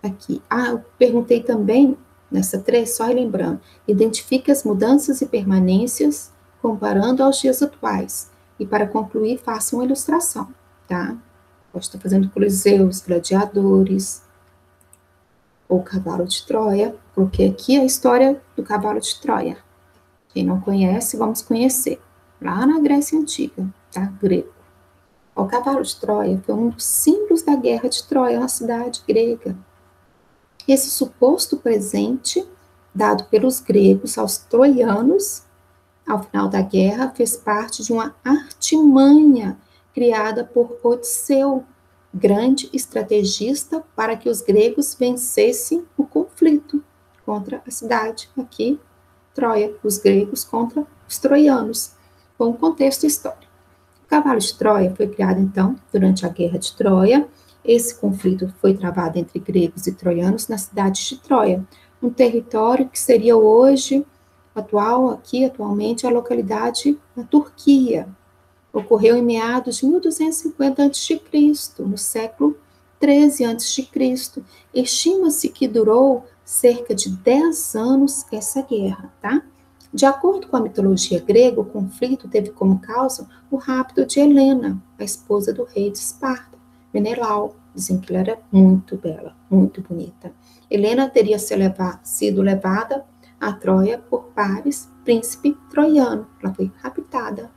Aqui. Eu perguntei também, nessa 3, só relembrando, identifique as mudanças e permanências comparando aos dias atuais. E para concluir, faça uma ilustração, tá? Pode estar fazendo Coliseus, gladiadores, ou cavalo de Troia. Coloquei aqui a história do cavalo de Troia. Quem não conhece, vamos conhecer. Lá na Grécia Antiga, tá? Grego. O cavalo de Troia foi um dos símbolos da guerra de Troia, uma cidade grega. Esse suposto presente, dado pelos gregos aos troianos, ao final da guerra, fez parte de uma artimanha criada por Odisseu, grande estrategista, para que os gregos vencessem o conflito contra a cidade, aqui, Troia, os gregos contra os troianos. Foi um contexto histórico. O cavalo de Troia foi criado, então, durante a Guerra de Troia. Esse conflito foi travado entre gregos e troianos na cidade de Troia, um território que seria hoje, atualmente, a localidade na Turquia. Ocorreu em meados de 1250 a.C., no século 13 a.C. Estima-se que durou cerca de 10 anos essa guerra, tá? De acordo com a mitologia grega, o conflito teve como causa o rapto de Helena, a esposa do rei de Esparta, Menelau. Dizem que ela era muito bela, muito bonita. Helena teria sido levada a Troia por Paris, príncipe troiano. Ela foi raptada.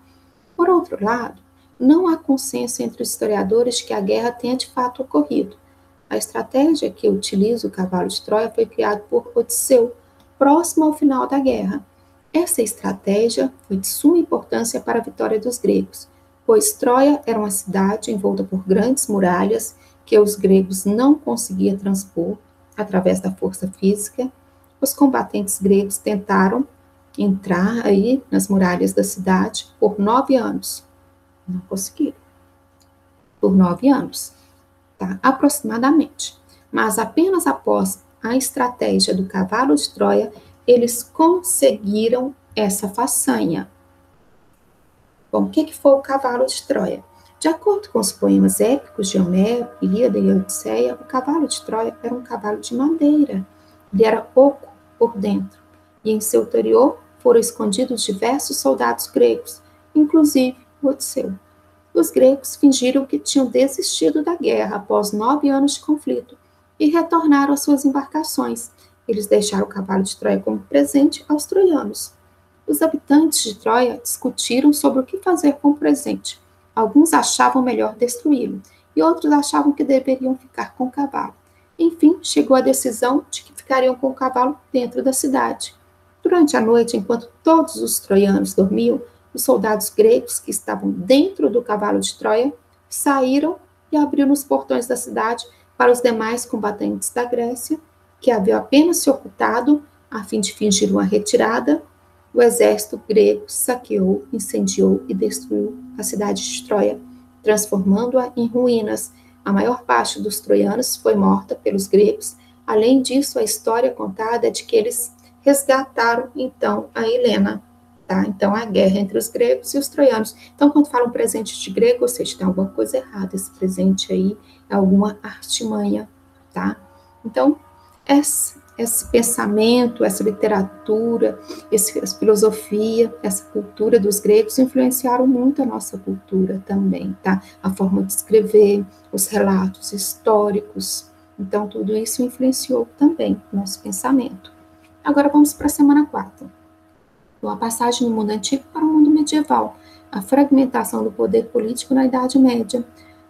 Por outro lado, não há consenso entre os historiadores que a guerra tenha de fato ocorrido. A estratégia que utiliza o cavalo de Troia foi criada por Odisseu, próximo ao final da guerra. Essa estratégia foi de suma importância para a vitória dos gregos, pois Troia era uma cidade envolta por grandes muralhas que os gregos não conseguiam transpor através da força física. Os combatentes gregos tentaram entrar aí nas muralhas da cidade por 9 anos. Não conseguiram. Por 9 anos, tá? Aproximadamente. Mas apenas após a estratégia do cavalo de Troia, eles conseguiram essa façanha. Bom, o que foi o cavalo de Troia? De acordo com os poemas épicos de Homero, Ilíada e Odisseia, o cavalo de Troia era um cavalo de madeira. Ele era oco por dentro, e em seu interior foram escondidos diversos soldados gregos, inclusive o Odisseu. Os gregos fingiram que tinham desistido da guerra após 9 anos de conflito e retornaram às suas embarcações. Eles deixaram o cavalo de Troia como presente aos troianos. Os habitantes de Troia discutiram sobre o que fazer com o presente. Alguns achavam melhor destruí-lo, e outros achavam que deveriam ficar com o cavalo. Enfim, chegou a decisão de que ficariam com o cavalo dentro da cidade. Durante a noite, enquanto todos os troianos dormiam, os soldados gregos que estavam dentro do cavalo de Troia saíram e abriram os portões da cidade para os demais combatentes da Grécia, que haviam apenas se ocultado a fim de fingir uma retirada. O exército grego saqueou, incendiou e destruiu a cidade de Troia, transformando-a em ruínas. A maior parte dos troianos foi morta pelos gregos. Além disso, a história contada é de que eles resgataram, então, a Helena. Tá? Então, a guerra entre os gregos e os troianos. Então, quando falam presente de grego, ou seja, tem alguma coisa errada. Esse presente aí é alguma artimanha. Tá? Então, esse pensamento, essa literatura, essa filosofia, essa cultura dos gregos influenciaram muito a nossa cultura também, tá? A forma de escrever, os relatos históricos. Então, tudo isso influenciou também o nosso pensamento. Agora, vamos para a semana 4. A passagem do mundo antigo para o mundo medieval. A fragmentação do poder político na Idade Média.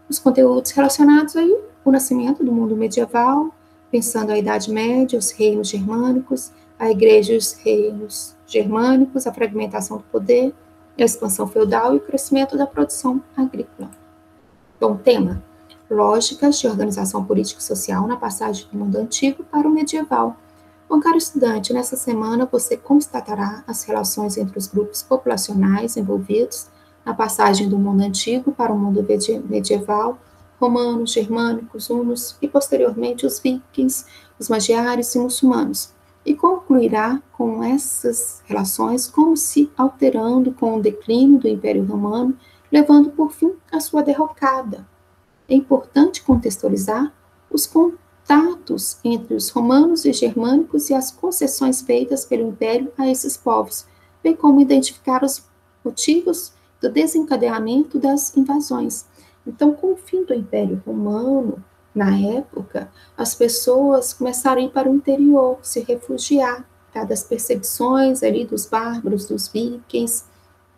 Os conteúdos relacionados aí, o nascimento do mundo medieval, pensando a Idade Média, os reinos germânicos, a igreja e os reinos germânicos, a fragmentação do poder, a expansão feudal e o crescimento da produção agrícola. Bom, tema: lógicas de organização política e social na passagem do mundo antigo para o medieval. Bom, caro estudante, nessa semana você constatará as relações entre os grupos populacionais envolvidos na passagem do mundo antigo para o mundo medieval, romanos, germânicos, hunos e, posteriormente, os vikings, os magiares e muçulmanos, e concluirá com essas relações como se alterando com o declínio do Império Romano, levando, por fim, à sua derrocada. É importante contextualizar os contatos entre os romanos e germânicos e as concessões feitas pelo Império a esses povos, bem como identificar os motivos do desencadeamento das invasões. Então, com o fim do Império Romano, na época, as pessoas começaram a ir para o interior, se refugiar, tá, das perseguições ali dos bárbaros, dos vikings,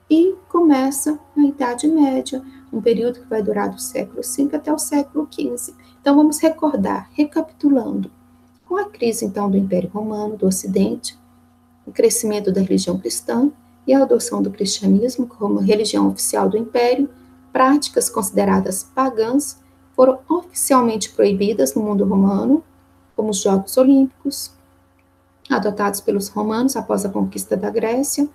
e começa a Idade Média, um período que vai durar do século V até o século XV. Então, vamos recordar, recapitulando. Com a crise, então, do Império Romano, do Ocidente, o crescimento da religião cristã e a adoção do cristianismo como religião oficial do Império, práticas consideradas pagãs foram oficialmente proibidas no mundo romano, como os Jogos Olímpicos, adotados pelos romanos após a conquista da Grécia,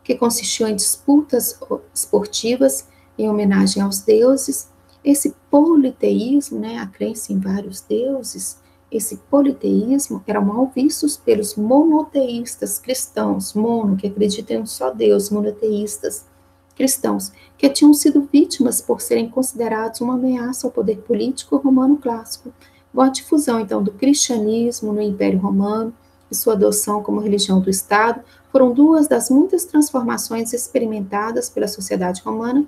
que consistiam em disputas esportivas em homenagem aos deuses. Esse politeísmo, né, a crença em vários deuses, esse politeísmo era mal visto pelos monoteístas cristãos, mono, que acreditam em um só Deus, monoteístas cristãos, que tinham sido vítimas por serem considerados uma ameaça ao poder político romano clássico. Com a difusão, então, do cristianismo no Império Romano e sua adoção como religião do Estado, foram duas das muitas transformações experimentadas pela sociedade romana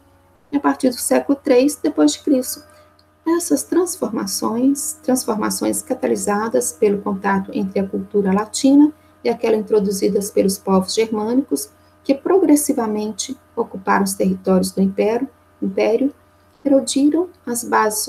a partir do século III d.C. Essas transformações catalisadas pelo contato entre a cultura latina e aquela introduzidas pelos povos germânicos, que progressivamente ocuparam os territórios do Império, erodiram as bases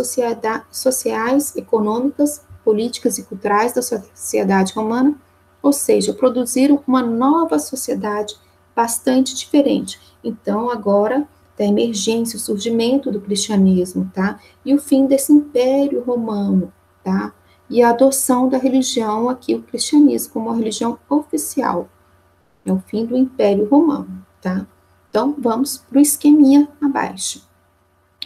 sociais, econômicas, políticas e culturais da sociedade romana, ou seja, produziram uma nova sociedade bastante diferente. Então, agora, da emergência, o surgimento do cristianismo, tá? E o fim desse Império Romano, tá? E a adoção da religião aqui, o cristianismo, como uma religião oficial. É o fim do Império Romano, tá? Então, vamos para o esqueminha abaixo.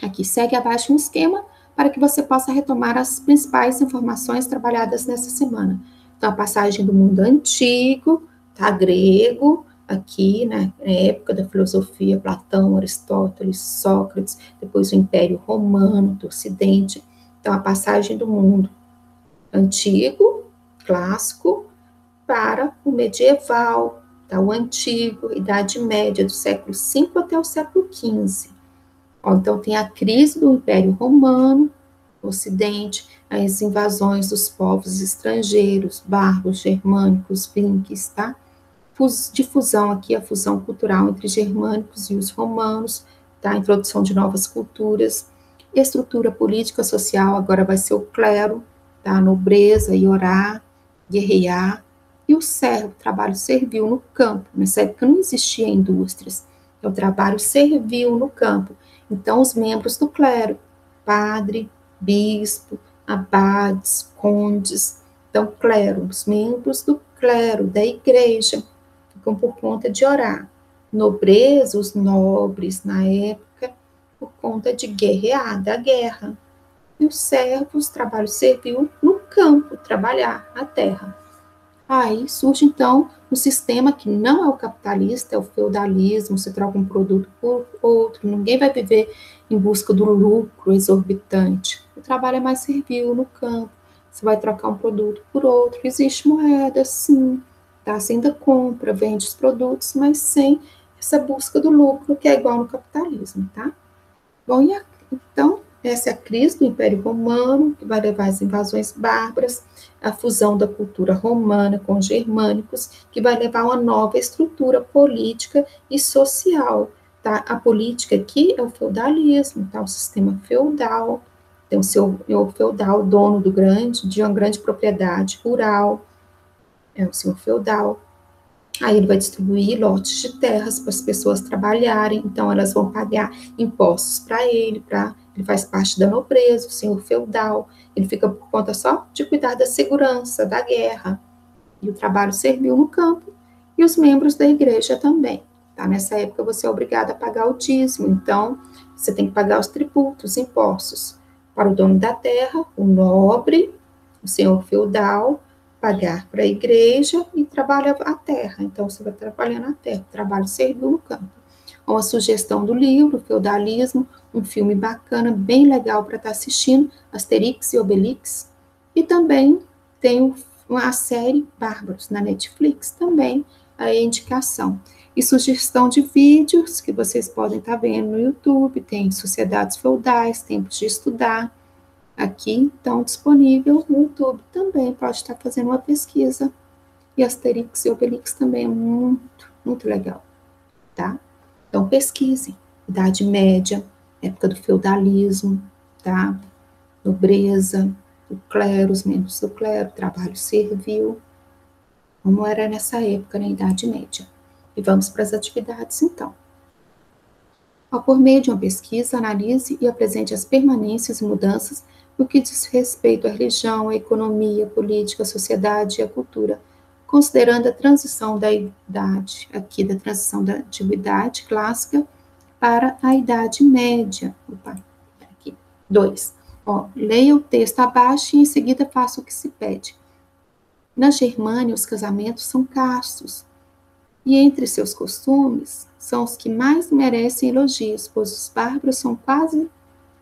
Aqui segue abaixo um esquema para que você possa retomar as principais informações trabalhadas nessa semana. Então, a passagem do mundo antigo, tá? Grego, aqui, né, na época da filosofia, Platão, Aristóteles, Sócrates, depois o Império Romano do Ocidente. Então, a passagem do mundo antigo, clássico, para o medieval, tá? O antigo, Idade Média, do século V até o século XV. Ó, então, tem a crise do Império Romano, no Ocidente, as invasões dos povos estrangeiros, bárbaros, germânicos, vinques, tá? Difusão aqui, a fusão cultural entre germânicos e os romanos, tá? A introdução de novas culturas, estrutura política social, agora vai ser o clero, tá? A nobreza, iorar, guerrear, e o servo, trabalho servil no campo. Nessa época não existia indústrias, então o trabalho servil no campo. Então, os membros do clero, padre, bispo, abades, condes, então, clero, os membros do clero, da igreja, ficam por conta de orar. Nobreza, os nobres, na época, por conta de guerrear, da guerra. E os servos, trabalho servil no campo, trabalhar a terra. Aí surge, então, um sistema que não é o capitalista, é o feudalismo, você troca um produto por outro, ninguém vai viver em busca do lucro exorbitante. O trabalho é mais servil no campo, você vai trocar um produto por outro, existe moeda, sim, tá? Você ainda compra, vende os produtos, mas sem essa busca do lucro, que é igual no capitalismo, tá? Bom, então, essa é a crise do Império Romano, que vai levar às invasões bárbaras, a fusão da cultura romana com os germânicos, que vai levar a uma nova estrutura política e social. Tá? A política aqui é o feudalismo, tá? O sistema feudal, tem o feudal, dono de uma grande propriedade rural, é o senhor feudal. Aí ele vai distribuir lotes de terras para as pessoas trabalharem, então elas vão pagar impostos para ele faz parte da nobreza, o senhor feudal, ele fica por conta só de cuidar da segurança, da guerra, e o trabalho servil no campo, e os membros da igreja também. Tá? Nessa época você é obrigado a pagar o dízimo, então você tem que pagar os tributos, impostos, para o dono da terra, o nobre, o senhor feudal, pagar para a igreja e trabalhar a terra. Então, você vai trabalhando a terra, trabalho servil no campo. Uma sugestão do livro, Feudalismo, um filme bacana, bem legal para estar assistindo, Asterix e Obelix. E também tem uma série Bárbaros na Netflix, também a indicação. E sugestão de vídeos que vocês podem estar vendo no YouTube, tem Sociedades Feudais, Tempos de Estudar, aqui estão disponível no YouTube também, pode estar fazendo uma pesquisa. E Asterix e Obelix também é muito, muito legal, tá? Então pesquise, Idade Média, época do feudalismo, tá? Nobreza, o clero, os membros do clero, trabalho servil, como era nessa época, na Idade Média. E vamos para as atividades, então. Por meio de uma pesquisa, analise e apresente as permanências e mudanças no que diz respeito à religião, à economia, à política, à sociedade e à cultura, considerando a transição da idade, aqui da transição da antiguidade clássica para a Idade Média. Opa, aqui. 2. Leia o texto abaixo e em seguida faça o que se pede. Na Germânia, os casamentos são castos, e entre seus costumes são os que mais merecem elogios, pois os bárbaros são quase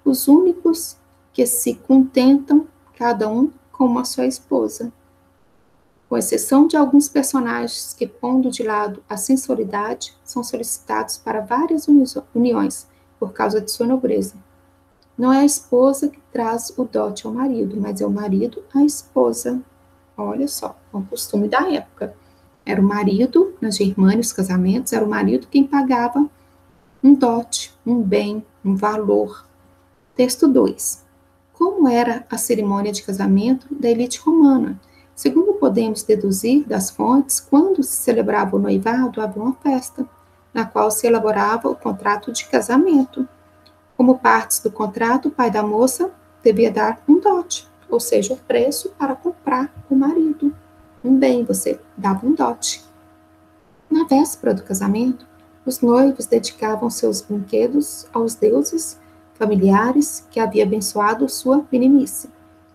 os únicos que se contentam, cada um com uma só esposa. Com exceção de alguns personagens que, pondo de lado a sensualidade, são solicitados para várias uniões, por causa de sua nobreza. Não é a esposa que traz o dote ao marido, mas é o marido à esposa. Olha só, é um costume da época. Era o marido, na Germânia, os casamentos, era o marido quem pagava um dote, um bem, um valor. Texto 2. Como era a cerimônia de casamento da elite romana? Segundo podemos deduzir das fontes, quando se celebrava o noivado, havia uma festa, na qual se elaborava o contrato de casamento. Como partes do contrato, o pai da moça devia dar um dote, ou seja, o preço para comprar o marido. Um bem, você dava um dote. Na véspera do casamento, os noivos dedicavam seus brinquedos aos deuses familiares que havia abençoado sua meninice.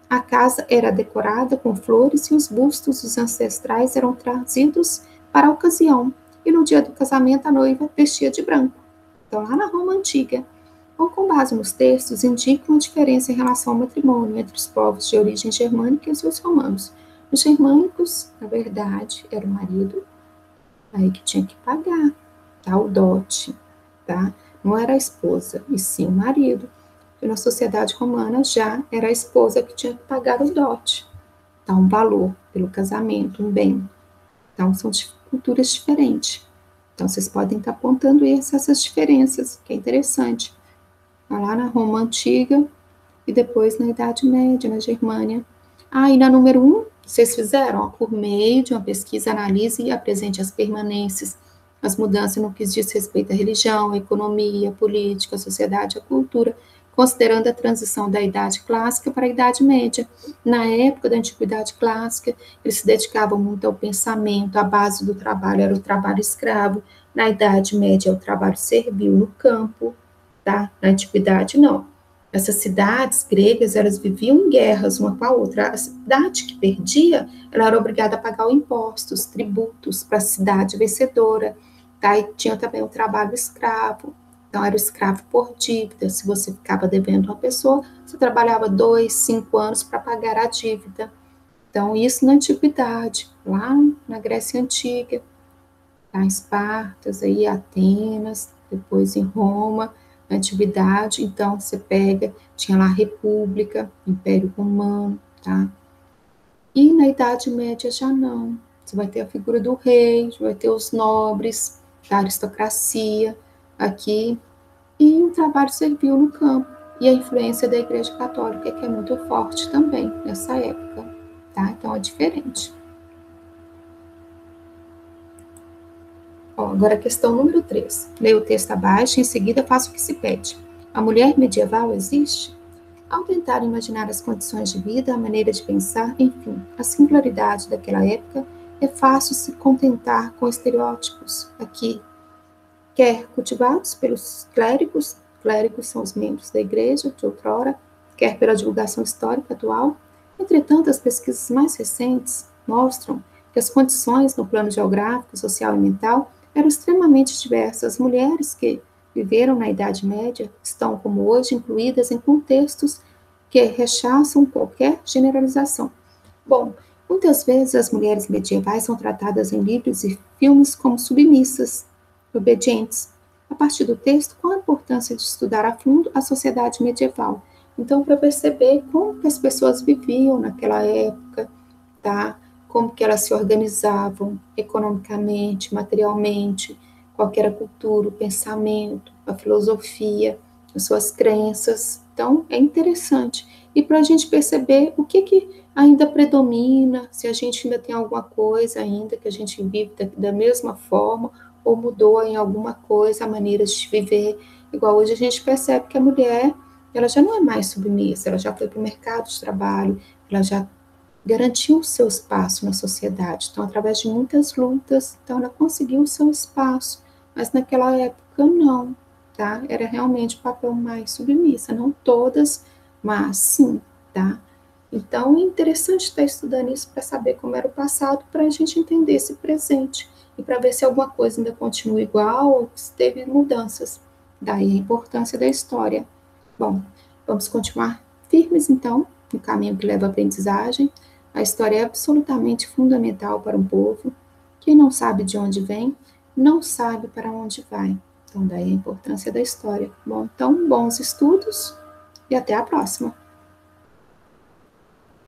A casa era decorada com flores e os bustos dos ancestrais eram trazidos para a ocasião e no dia do casamento a noiva vestia de branco. Então, lá na Roma Antiga, ou com base nos textos, indicam a diferença em relação ao matrimônio entre os povos de origem germânica e os romanos. Os germânicos, na verdade, era o marido aí que tinha que pagar, tá? O dote, tá? Não era a esposa, e sim o marido. E na sociedade romana já era a esposa que tinha que pagar o dote, tá? Um valor pelo casamento, um bem. Então, são culturas diferentes. Então, vocês podem estar apontando essas diferenças, que é interessante. Lá na Roma Antiga e depois na Idade Média, na Germânia. E na número 1, vocês fizeram, por meio de uma pesquisa, analise e apresente as permanências, as mudanças no que diz respeito à religião, à economia, à política, à sociedade, à cultura, considerando a transição da Idade Clássica para a Idade Média. Na época da Antiguidade Clássica, eles se dedicavam muito ao pensamento, a base do trabalho era o trabalho escravo, na Idade Média, o trabalho servil no campo, tá? Na Antiguidade, não. Essas cidades gregas, elas viviam em guerras uma com a outra. A cidade que perdia, ela era obrigada a pagar impostos, tributos para a cidade vencedora, tá? E tinha também o trabalho escravo. Então, era o escravo por dívida. Se você ficava devendo uma pessoa, você trabalhava 2, 5 anos para pagar a dívida. Então, isso na antiguidade, lá na Grécia Antiga, tá? Em Espartas, aí, Atenas, depois em Roma, na antiguidade. Então, você pega, tinha lá a República, Império Romano, tá? E na Idade Média já não. Você vai ter a figura do rei, vai ter os nobres, da aristocracia aqui, e um trabalho servil no campo. E a influência da Igreja Católica, que é muito forte também nessa época, tá? Então é diferente. Agora a questão número 3. Leia o texto abaixo e em seguida faça o que se pede. A mulher medieval existe? Ao tentar imaginar as condições de vida, a maneira de pensar, enfim, a singularidade daquela época, é fácil se contentar com estereótipos aqui, quer cultivados pelos clérigos são os membros da igreja de outrora, quer pela divulgação histórica atual. Entretanto, as pesquisas mais recentes mostram que as condições no plano geográfico, social e mental eram extremamente diversas. As mulheres que viveram na Idade Média estão, como hoje, incluídas em contextos que rechaçam qualquer generalização. Bom, muitas vezes as mulheres medievais são tratadas em livros e filmes como submissas, obedientes. A partir do texto, qual a importância de estudar a fundo a sociedade medieval? Então, para perceber como que as pessoas viviam naquela época, tá? Como que elas se organizavam economicamente, materialmente, qual era a cultura, o pensamento, a filosofia, as suas crenças. Então, é interessante. E para a gente perceber o que ainda predomina, se a gente ainda tem alguma coisa ainda que a gente vive da mesma forma, ou mudou em alguma coisa a maneira de viver. Igual hoje a gente percebe que a mulher, ela já não é mais submissa, ela já foi para o mercado de trabalho, ela já garantiu o seu espaço na sociedade. Então, através de muitas lutas, então ela conseguiu o seu espaço, mas naquela época não, tá? Era realmente o papel mais submissa, não todas, mas sim, tá? Então, é interessante estar estudando isso para saber como era o passado, para a gente entender esse presente e para ver se alguma coisa ainda continua igual ou se teve mudanças. Daí a importância da história. Bom, vamos continuar firmes, então, no caminho que leva à aprendizagem. A história é absolutamente fundamental para um povo. Quem não sabe de onde vem, não sabe para onde vai. Então, daí a importância da história. Bom, então, bons estudos e até a próxima.